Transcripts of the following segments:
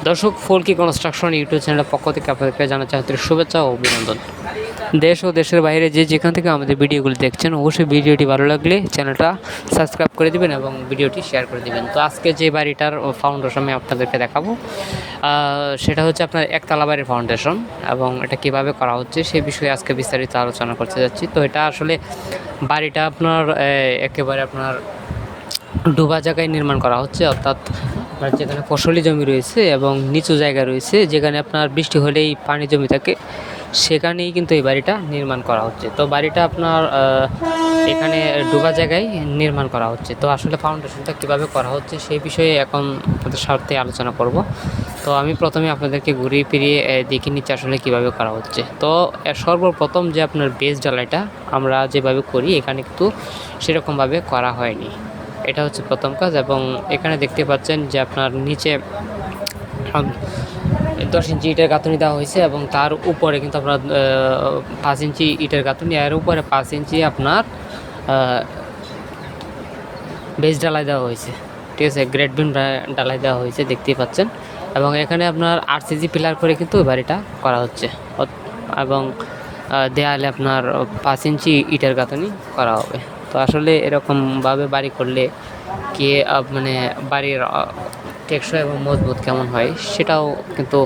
দর্শক, ফলকি construction YouTube চ্যানেলের পক্ষ থেকে আপনাদেরকে জানাচ্ছি আন্তরিক শুভেচ্ছা ও অভিনন্দন। দেশ ও দেশের বাইরে যে যেখান থেকে আমাদের ভিডিওগুলি দেখছেন, অবশ্যই ভিডিওটি ভালো লাগলে চ্যানেলটা সাবস্ক্রাইব করে দিবেন এবং ভিডিওটি শেয়ার করে দিবেন। তো আজকে যে বাড়িটার ফাউন্ডেশন আমি আপনাদেরকে দেখাবো, সেটা হচ্ছে আপনার একতলা বাড়ির ফাউন্ডেশন, এবং এটা কিভাবে করা হচ্ছে সে বিষয়ে আজকে বিস্তারিত আলোচনা করতে যাচ্ছি। তো এটা আসলে বাড়িটা আপনার একেবারে আপনার ডোবা জায়গায় নির্মাণ করা হচ্ছে, অর্থাৎ আপনার যেখানে ফসলি জমি রয়েছে এবং নিচু জায়গা রয়েছে, যেখানে আপনার বৃষ্টি হলেই পানি জমি থাকে, সেখানেই কিন্তু এই বাড়িটা নির্মাণ করা হচ্ছে। তো বাড়িটা আপনার এখানে ডোবা জায়গায় নির্মাণ করা হচ্ছে। তো আসলে ফাউন্ডেশনটা কীভাবে করা হচ্ছে সেই বিষয়ে এখন আপনাদের সাথে আলোচনা করব। তো আমি প্রথমে আপনাদেরকে ঘুরিয়ে ফিরিয়ে দেখিয়ে নিচ্ছি আসলে কীভাবে করা হচ্ছে। তো সর্বপ্রথম যে আপনার বেস ঢালাইটা আমরা যেভাবে করি, এখানে কিন্তু সেরকমভাবে করা হয়নি। এটা হচ্ছে প্রথম কাজ। এবং এখানে দেখতে পাচ্ছেন যে আপনার নিচে 10 ইঞ্চি ইটের গাঁথুনি দেওয়া হয়েছে, এবং তার উপরে কিন্তু আপনার 5 ইঞ্চি ইটের গাঁথুনি, এর উপরে 5 ইঞ্চি আপনার বেস ঢালাই দেওয়া হয়েছে। ঠিক আছে, গ্রেড বিম ঢালাই দেওয়া হয়েছে, দেখতেই পাচ্ছেন। এবং এখানে আপনার আরসিসি পিলার করে কিন্তু বাড়িটা করা হচ্ছে, এবং দেয়ালে আপনার 5 ইঞ্চি ইটের গাঁথুনি করা হবে। তো আসলে এরকমভাবে বাড়ি করলে কি মানে বাড়ির টেকসই এবং মজবুত কেমন হয় সেটাও কিন্তু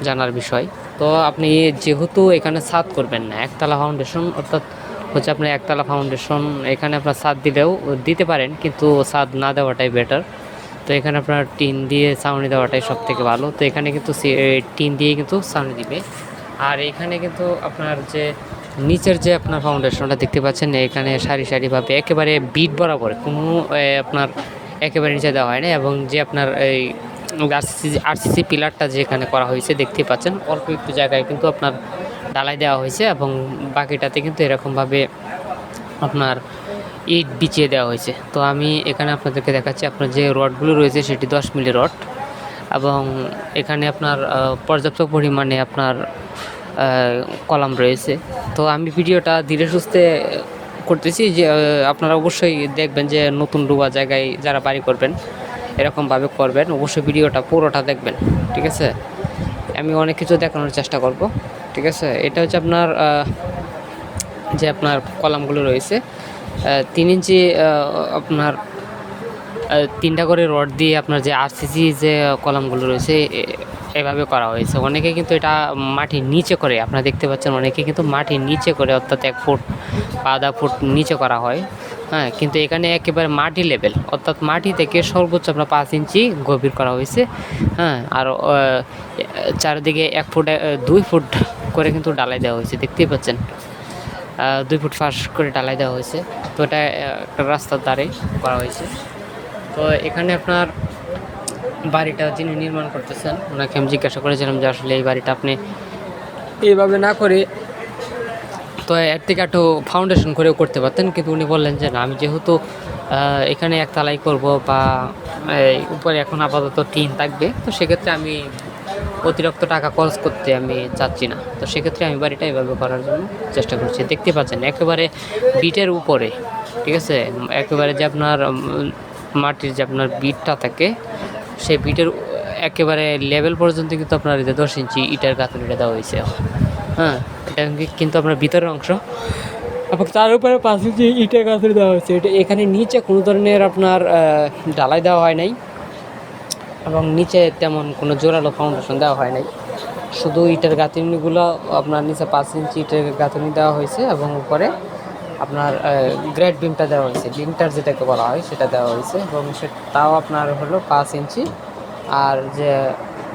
জানার বিষয়। তো আপনি যেহেতু এখানে ছাদ করবেন না, একতলা ফাউন্ডেশন, অর্থাৎ হচ্ছে আপনার একতলা ফাউন্ডেশন, এখানে আপনার ছাদ দিলেও দিতে পারেন, কিন্তু ছাদ না দেওয়াটাই বেটার। তো এখানে আপনার টিন দিয়ে ছাউনি দেওয়াটাই সব থেকে ভালো। তো এখানে কিন্তু টিন দিয়ে কিন্তু ছাউনি দিবে। আর এখানে কিন্তু আপনার যে নিচের যে আপনার ফাউন্ডেশনটা দেখতে পাচ্ছেন, এখানে সারি সারিভাবে একেবারে বিট বরাবর কোনো আপনার একেবারে নিচে দেওয়া হয় না। এবং যে আপনার এই আরসিসি পিলারটা যেখানে করা হয়েছে দেখতে পাচ্ছেন, অল্প একটু জায়গায় কিন্তু আপনার ঢালাই দেওয়া হয়েছে, এবং বাকিটাতে কিন্তু এরকমভাবে আপনার ইট বিছিয়ে দেওয়া হয়েছে। তো আমি এখানে আপনাদেরকে দেখাচ্ছি, আপনার যে রডগুলো রয়েছে সেটি 10 মিলি রড, এবং এখানে আপনার পর্যাপ্ত পরিমাণে আপনার কলাম রয়েছে। তো আমি ভিডিওটা ধীরে সুস্থে করতেছি, যে আপনারা অবশ্যই দেখবেন যে নতুন ডোবা জায়গায় যারা বাড়ি করবেন এরকমভাবে করবেন, অবশ্যই ভিডিওটা পুরোটা দেখবেন। ঠিক আছে, আমি অনেক কিছু দেখানোর চেষ্টা করব। ঠিক আছে, এটা হচ্ছে আপনার যে আপনার কলামগুলো রয়েছে 3 ইঞ্চি আপনার 3টা করে রড দিয়ে আপনার যে আরসিসি যে কলামগুলো রয়েছে এভাবে করা হয়েছে। অনেকে কিন্তু এটা মাটির নিচে করে, আপনারা দেখতে পাচ্ছেন, অনেকে কিন্তু মাটির নিচে করে, অর্থাৎ 1 ফুট বা আধা ফুট নিচে করা হয়। হ্যাঁ, কিন্তু এখানে একেবারে মাটি লেভেল, অর্থাৎ মাটি থেকে সর্বোচ্চ আপনার 5 ইঞ্চি গভীর করা হয়েছে। হ্যাঁ, আর চারিদিকে 1 ফুট 2 ফুট করে কিন্তু ঢালাই দেওয়া হয়েছে, দেখতেই পাচ্ছেন। 2 ফুট ফাঁস করে ঢালাই দেওয়া হয়েছে। তো এটা একটা রাস্তার ধারে করা হয়েছে। তো এখানে আপনার বাড়িটা যিনি নির্মাণ করতেছেন, ওনাকে আমি জিজ্ঞাসা করেছিলাম যে আসলে এই বাড়িটা আপনি এইভাবে না করে তো এর থেকে একটু ফাউন্ডেশন করেও করতে পারতেন, কিন্তু উনি বললেন যে না, আমি যেহেতু এখানে একতলাই করব বা উপরে এখন আপাতত টিন থাকবে, তো সেক্ষেত্রে আমি অতিরিক্ত টাকা খরচ করতে আমি চাচ্ছি না। তো সেক্ষেত্রে আমি বাড়িটা এভাবে করার জন্য চেষ্টা করছি। দেখতে পাচ্ছেন একেবারে বিটের উপরে, ঠিক আছে, একেবারে যে আপনার মাটির যে আপনার বিটটা থাকে, সেই বিটের একেবারে লেভেল পর্যন্ত কিন্তু আপনার 10 ইঞ্চি ইটের গাঁথুনিটা দেওয়া হয়েছে। হ্যাঁ, এটা কিন্তু আপনার ভিতরের অংশ, এবং তার উপরে 5 ইঞ্চি ইটের গাঁথুনি দেওয়া হয়েছে। এটা এখানে নিচে কোনো ধরনের আপনার ঢালাই দেওয়া হয় নাই, এবং নিচে তেমন কোনো জোরালো ফাউন্ডেশন দেওয়া হয় নাই। শুধু ইটের গাঁথুনিগুলো আপনার নিচে 5 ইঞ্চি ইটের গাঁথুনি দেওয়া হয়েছে, এবং উপরে আপনার গ্রেড বিমটা দেওয়া হয়েছে, লিন্টার যেটাকে বলা হয় সেটা দেওয়া হয়েছে, এবং সেটাও আপনার হলো 5 ইঞ্চি। আর যে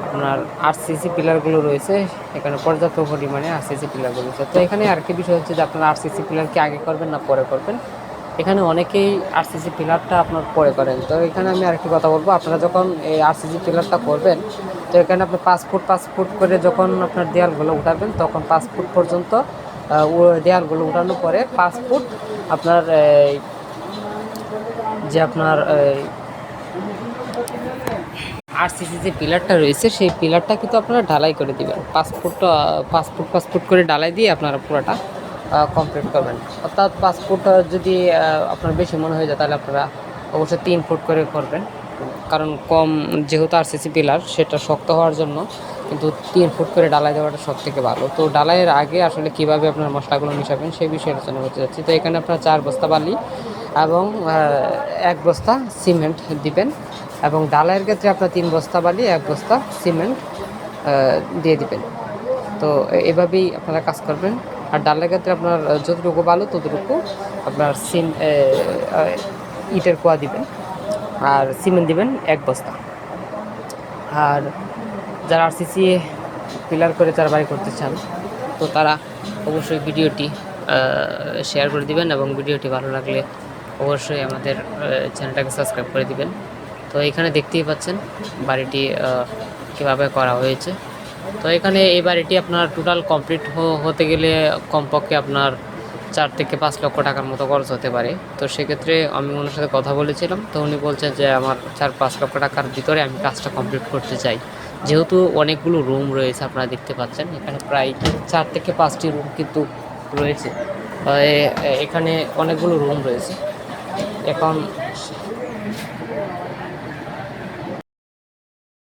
আপনার আরসিসি পিলারগুলো রয়েছে, এখানে পর্যাপ্ত পরিমাণে আরসিসি পিলারগুলো রয়েছে। তো এখানে আরেকটি বিষয় হচ্ছে যে আপনার আরসিসি পিলার কি আগে করবেন না পরে করবেন। এখানে অনেকেই আরসিসি পিলারটা আপনার পরে করেন। তো এখানে আমি আরেকটি কথা বলবো, আপনারা যখন এই আরসিসি পিলারটা করবেন, তো এখানে আপনি 5 ফুট 5 ফুট করে যখন আপনার দেয়ালগুলো উঠাবেন, তখন 5 ফুট পর্যন্ত দেয়ালগুলো উঠানোর পরে 5 ফুট আপনার যে আপনার আরসিসি যে পিলারটা রয়েছে, সেই পিলারটা কিন্তু আপনারা ঢালাই করে দিবেন। 5 ফুট 5 ফুট করে ঢালাই দিয়ে আপনারা পুরোটা কমপ্লিট করবেন। অর্থাৎ 5 ফুট যদি আপনার বেশি মনে হয়ে যায়, তাহলে আপনারা অবশ্যই 3 ফুট করে করবেন। কারণ কম যেহেতু আরসিসি পিলার সেটা শক্ত হওয়ার জন্য কিন্তু 3 ফুট করে ডালাই দেওয়াটা সবথেকে ভালো। তো ডালাইয়ের আগে আসলে কীভাবে আপনার মশলাগুলো মিশাবেন সেই বিষয়ে আলোচনা করতে যাচ্ছি। তো এখানে আপনার 4 বস্তা বালি এবং 1 বস্তা সিমেন্ট দিবেন, এবং ডালাইয়ের ক্ষেত্রে আপনার 3 বস্তা বালি 1 বস্তা সিমেন্ট দিয়ে দিবেন। তো এভাবেই আপনারা কাজ করবেন। আর ডালের ক্ষেত্রে আপনার যতটুকু বালু ততটুকু আপনার ইটের কোয়া দিবেন, আর সিমেন্ট দিবেন 1 বস্তা। আর যারা আরসিসি পিলার করে যারা বাড়ি করতে চান তো তারা অবশ্যই ভিডিওটি শেয়ার করে দিবেন, এবং ভিডিওটি ভালো লাগলে অবশ্যই আমাদের চ্যানেলটাকে সাবস্ক্রাইব করে দিবেন। তো এখানে দেখতেই পাচ্ছেন বাড়িটি কীভাবে করা হয়েছে। তো এখানে এই বাড়িটি আপনার টোটাল কমপ্লিট হতে গেলে কমপক্ষে আপনার 4 থেকে 5 লক্ষ টাকার মতো খরচ হতে পারে। তো সেক্ষেত্রে আমি ওনার সাথে কথা বলেছিলাম, তো উনি বলছেন যে আমার 4-5 লক্ষ টাকার ভিতরে আমি কাজটা কমপ্লিট করতে চাই। যেহেতু অনেকগুলো রুম রয়েছে আপনারা দেখতে পাচ্ছেন, এখানে প্রায় 4 থেকে 5টি রুম কিন্তু রয়েছে। এখানে অনেকগুলো রুম রয়েছে। এখন